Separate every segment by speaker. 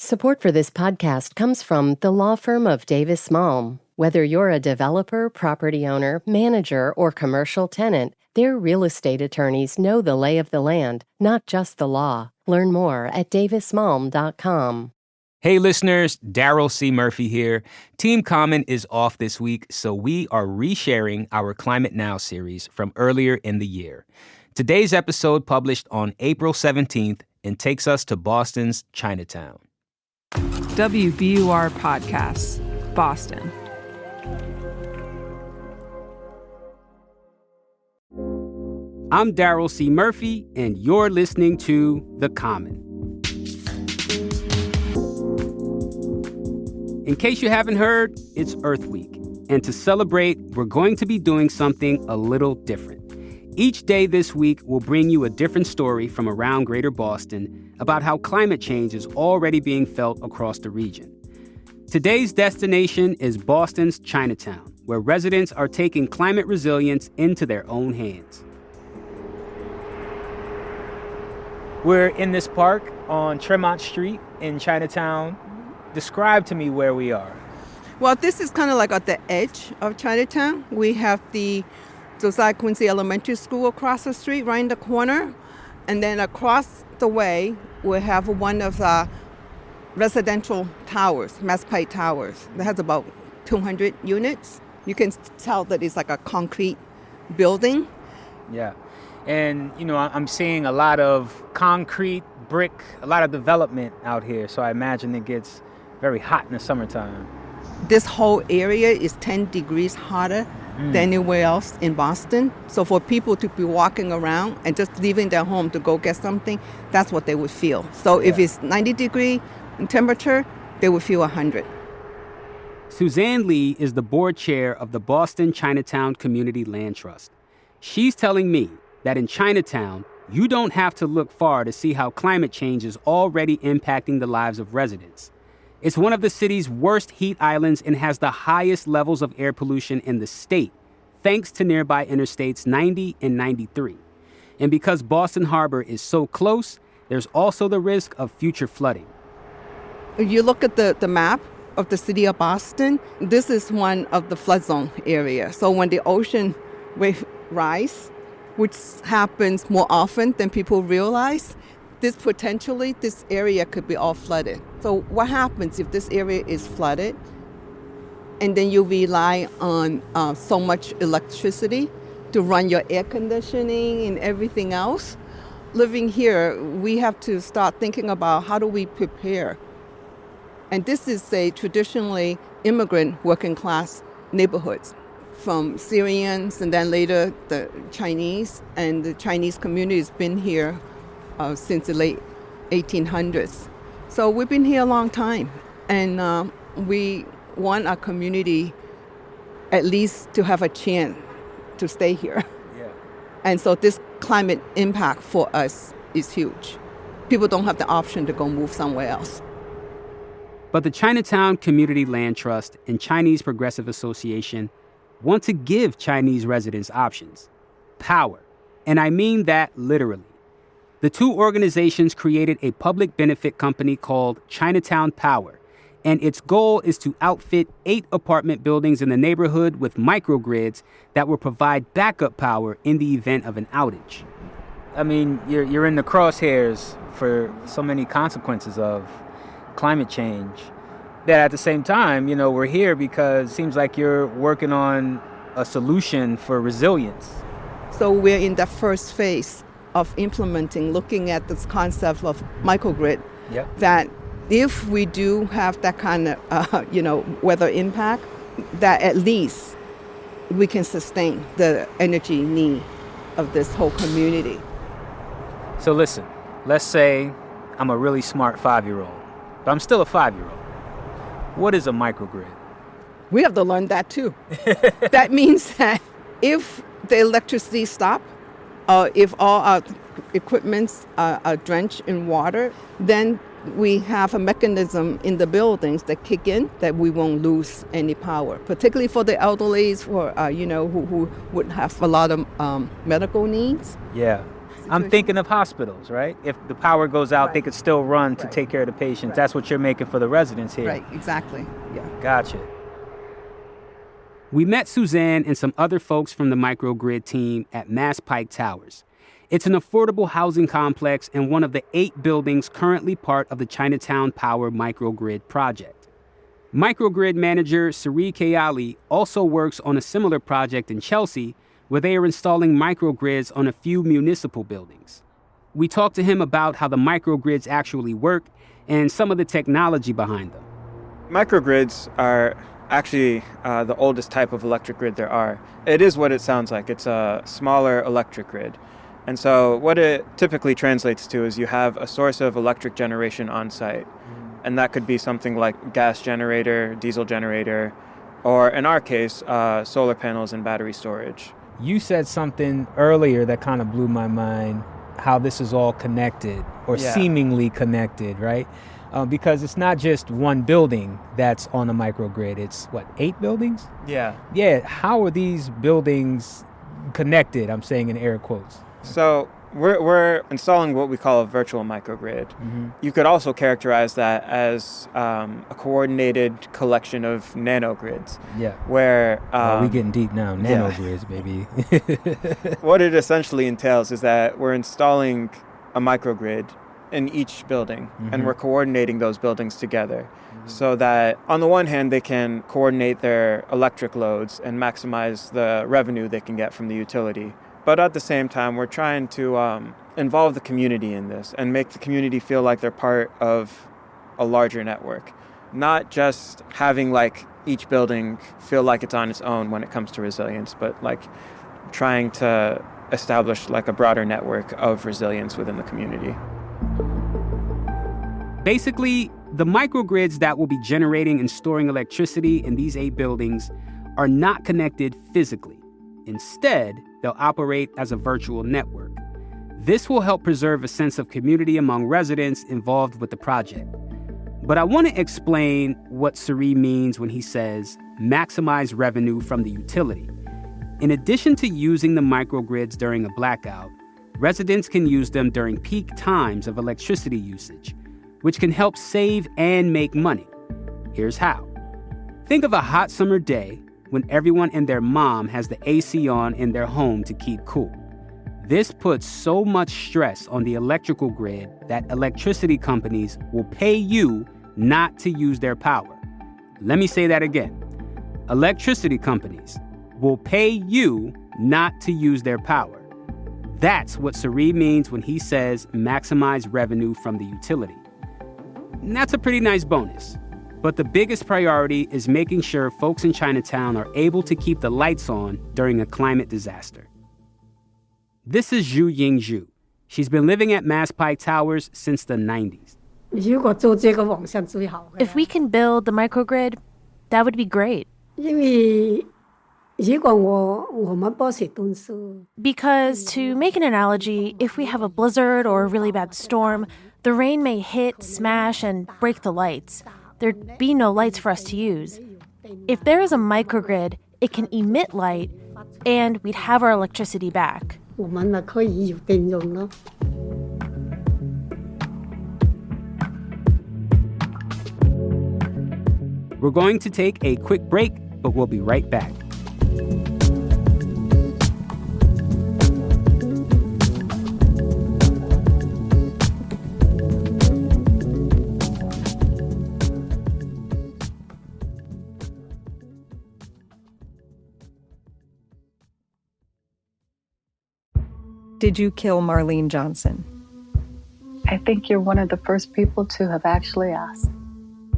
Speaker 1: Support for this podcast comes from the law firm of Davis Malm. Whether you're a developer, property owner, manager, or commercial tenant, their real estate attorneys know the lay of the land, not just the law. Learn more at davismalm.com.
Speaker 2: Hey listeners, Daryl C. Murphy here. Team Common is off this week, so we are resharing our Climate Now series from earlier in the year. Today's episode published on April 17th and takes us to Boston's Chinatown.
Speaker 3: WBUR Podcasts, Boston.
Speaker 4: I'm Daryl C. Murphy, and you're listening to The Common. In case you haven't heard, it's Earth Week. And to celebrate, we're going to be doing something a little different. Each day this week, we'll bring you a different story from around Greater Boston about how climate change is already being felt across the region. Today's destination is Boston's Chinatown, where residents are taking climate resilience into their own hands.
Speaker 2: We're in this park on Tremont Street in Chinatown. Describe to me where we are.
Speaker 5: Well, this is kind of like at the edge of Chinatown. We have the Josiah Quincy Elementary School across the street, right in the corner. And then across the way, we have one of the residential towers, Mass Pike Towers. That has about 200 units. You can tell that it's like a concrete building.
Speaker 2: Yeah. And, I'm seeing a lot of concrete, brick, a lot of development out here. So I imagine it gets very hot in the summertime.
Speaker 5: This whole area is 10 degrees hotter than anywhere else in Boston. So for people to be walking around and just leaving their home to go get something, that's what they would feel. So if it's 90 degree in temperature, they would feel 100.
Speaker 4: Suzanne Lee is the board chair of the Boston Chinatown Community Land Trust. She's telling me that in Chinatown, you don't have to look far to see how climate change is already impacting the lives of residents. It's one of the city's worst heat islands and has the highest levels of air pollution in the state, thanks to nearby interstates 90 and 93. And because Boston Harbor is so close, there's also the risk of future flooding.
Speaker 5: If you look at the map of the city of Boston, this is one of the flood zone area. So when the ocean wave rise, which happens more often than people realize, this area could be all flooded. So what happens if this area is flooded and then you rely on so much electricity to run your air conditioning and everything else? Living here, we have to start thinking about how do we prepare. And this is a traditionally immigrant working class neighborhoods, from Syrians and then later the Chinese. And the Chinese community has been here since the late 1800s. So we've been here a long time. And we want our community at least to have a chance to stay here.
Speaker 2: Yeah.
Speaker 5: And so this climate impact for us is huge. People don't have the option to go move somewhere else.
Speaker 4: But the Chinatown Community Land Trust and Chinese Progressive Association want to give Chinese residents options, power. And I mean that literally. The two organizations created a public benefit company called Chinatown Power, and its goal is to outfit 8 apartment buildings in the neighborhood with microgrids that will provide backup power in the event of an outage.
Speaker 2: I mean, you're in the crosshairs for so many consequences of climate change that at the same time, we're here because it seems like you're working on a solution for resilience.
Speaker 5: So we're in the first phase of implementing, looking at this concept of microgrid, that if we do have that kind of, weather impact, that at least we can sustain the energy need of this whole community.
Speaker 2: So listen, let's say I'm a really smart 5-year-old, but I'm still a 5-year-old. What is a microgrid?
Speaker 5: We have to learn that too. That means that if the electricity stops, if all our equipments are drenched in water, then we have a mechanism in the buildings that kick in that we won't lose any power, particularly for the elderly, for who would have a lot of medical needs.
Speaker 2: Yeah.
Speaker 4: I'm thinking of hospitals, right? If the power goes out, they could still run to take care of the patients. That's what you're making for the residents here.
Speaker 5: Right, exactly. Yeah.
Speaker 4: Gotcha. We met Suzanne and some other folks from the microgrid team at Mass Pike Towers. It's an affordable housing complex and one of the 8 buildings currently part of the Chinatown Power microgrid project. Microgrid manager Sari Kayali also works on a similar project in Chelsea where they are installing microgrids on a few municipal buildings. We talked to him about how the microgrids actually work and some of the technology behind them.
Speaker 6: Microgrids are actually the oldest type of electric grid there are. It is what it sounds like. It's a smaller electric grid. And so what it typically translates to is you have a source of electric generation on site. And that could be something like gas generator, diesel generator, or in our case, solar panels and battery storage.
Speaker 2: You said something earlier that kind of blew my mind, how this is all connected or seemingly connected, right? Because it's not just one building that's on a microgrid. It's, 8 buildings?
Speaker 6: Yeah.
Speaker 2: Yeah, how are these buildings connected, I'm saying in air quotes?
Speaker 6: So we're installing what we call a virtual microgrid. Mm-hmm. You could also characterize that as a coordinated collection of nanogrids.
Speaker 2: Yeah.
Speaker 6: Where
Speaker 2: we getting deep now. Nanogrids, baby.
Speaker 6: What it essentially entails is that we're installing a microgrid in each building, and we're coordinating those buildings together so that on the one hand they can coordinate their electric loads and maximize the revenue they can get from the utility. But at the same time, we're trying to involve the community in this and make the community feel like they're part of a larger network. Not just having each building feel like it's on its own when it comes to resilience, but trying to establish a broader network of resilience within the community.
Speaker 4: Basically, the microgrids that will be generating and storing electricity in these 8 buildings are not connected physically. Instead, they'll operate as a virtual network. This will help preserve a sense of community among residents involved with the project. But I want to explain what Sari means when he says maximize revenue from the utility. In addition to using the microgrids during a blackout, residents can use them during peak times of electricity usage, which can help save and make money. Here's how. Think of a hot summer day when everyone and their mom has the AC on in their home to keep cool. This puts so much stress on the electrical grid that electricity companies will pay you not to use their power. Let me say that again. Electricity companies will pay you not to use their power. That's what Sari means when he says maximize revenue from the utility. And that's a pretty nice bonus. But the biggest priority is making sure folks in Chinatown are able to keep the lights on during a climate disaster. This is Zhu Yingzhu. She's been living at Mass Pike Towers since the 90s.
Speaker 7: If we can build the microgrid, that would be great. Because, to make an analogy, if we have a blizzard or a really bad storm, the rain may hit, smash, and break the lights. There'd be no lights for us to use. If there is a microgrid, it can emit light, and we'd have our electricity back.
Speaker 4: We're going to take a quick break, but we'll be right back.
Speaker 3: Did you kill Marlene Johnson?
Speaker 8: I think you're one of the first people to have actually asked.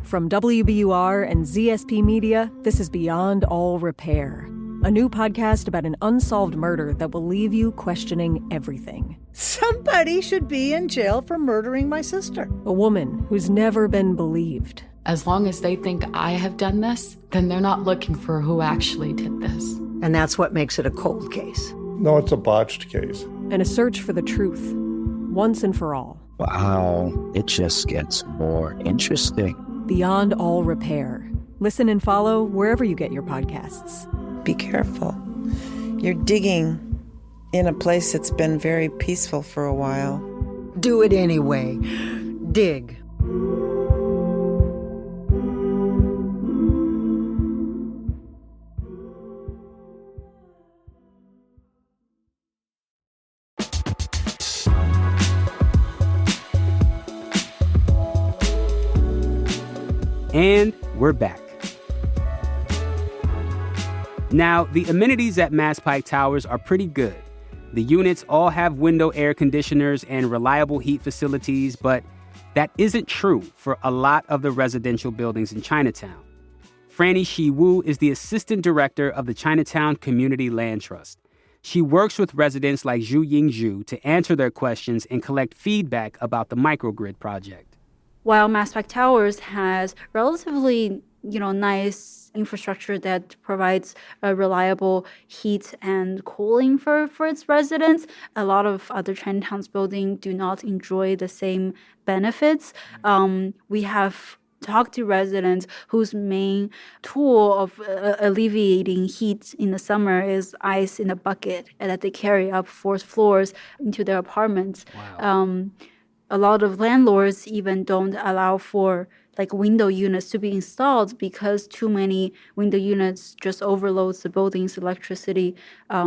Speaker 9: From WBUR and ZSP Media, this is Beyond All Repair, a new podcast about an unsolved murder that will leave you questioning everything.
Speaker 10: Somebody should be in jail for murdering my sister.
Speaker 9: A woman who's never been believed.
Speaker 11: As long as they think I have done this, then they're not looking for who actually did this.
Speaker 10: And that's what makes it a cold case.
Speaker 12: No, it's a botched case.
Speaker 9: And a search for the truth, once and for all.
Speaker 13: Wow, it just gets more interesting.
Speaker 9: Beyond All Repair. Listen and follow wherever you get your podcasts.
Speaker 10: Be careful. You're digging
Speaker 14: in a place that's been very peaceful for a while.
Speaker 10: Do it anyway. Dig.
Speaker 4: And we're back. Now, the amenities at Mass Pike Towers are pretty good. The units all have window air conditioners and reliable heat facilities, but that isn't true for a lot of the residential buildings in Chinatown. Franny Shi Wu is the assistant director of the Chinatown Community Land Trust. She works with residents like Zhu Yingzhu to answer their questions and collect feedback about the microgrid project.
Speaker 15: While Mass Pike Towers has relatively, nice infrastructure that provides a reliable heat and cooling for its residents, a lot of other Chinatown's buildings do not enjoy the same benefits. We have talked to residents whose main tool of alleviating heat in the summer is ice in a bucket and that they carry up 4 floors into their apartments.
Speaker 4: Wow.
Speaker 15: A lot of landlords even don't allow for window units to be installed because too many window units just overloads the building's electricity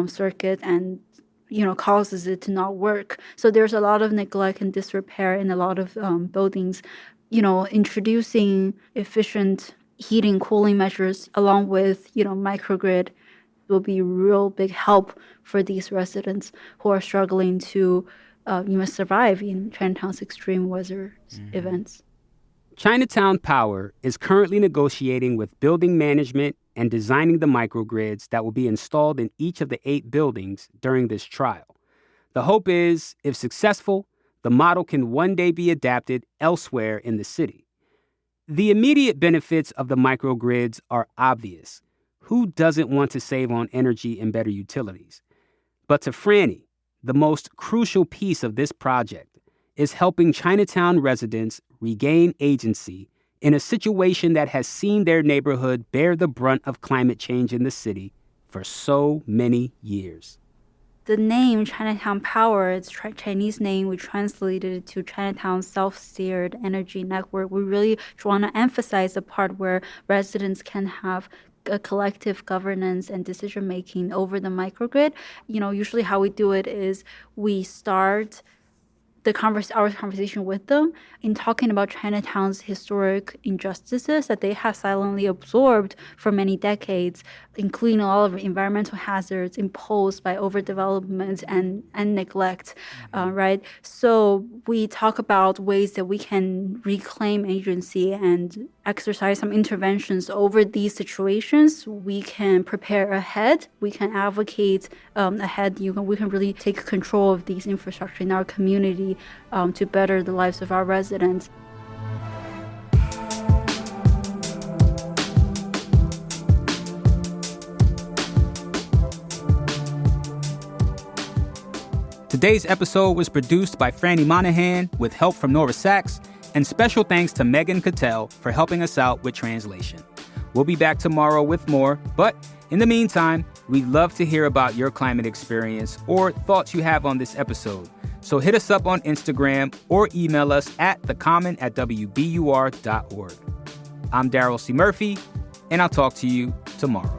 Speaker 15: circuit and causes it to not work. So there's a lot of neglect and disrepair in a lot of buildings. Introducing efficient heating cooling measures along with microgrid will be real big help for these residents who are struggling to survive in Chinatown's extreme weather events.
Speaker 4: Chinatown Power is currently negotiating with building management and designing the microgrids that will be installed in each of the 8 buildings during this trial. The hope is, if successful, the model can one day be adapted elsewhere in the city. The immediate benefits of the microgrids are obvious. Who doesn't want to save on energy and better utilities? But to Franny, the most crucial piece of this project is helping Chinatown residents regain agency in a situation that has seen their neighborhood bear the brunt of climate change in the city for so many years.
Speaker 15: The name Chinatown Power, it's Chinese name, we translated it to Chinatown Self-Steered Energy Network. We really want to emphasize the part where residents can have a collective governance and decision-making over the microgrid. Usually how we do it is we start our conversation with them in talking about Chinatown's historic injustices that they have silently absorbed for many decades, including a lot of environmental hazards imposed by overdevelopment and neglect, right? So we talk about ways that we can reclaim agency and exercise some interventions over these situations. We can prepare ahead. We can advocate ahead. We can really take control of these infrastructure in our community to better the lives of our residents.
Speaker 2: Today's episode was produced by Franny Monahan with help from Nora Sachs, and special thanks to Megan Cattell for helping us out with translation. We'll be back tomorrow with more, but in the meantime, we'd love to hear about your climate experience or thoughts you have on this episode. So hit us up on Instagram or email us at thecommon@wbur.org. I'm Daryl C. Murphy, and I'll talk to you tomorrow.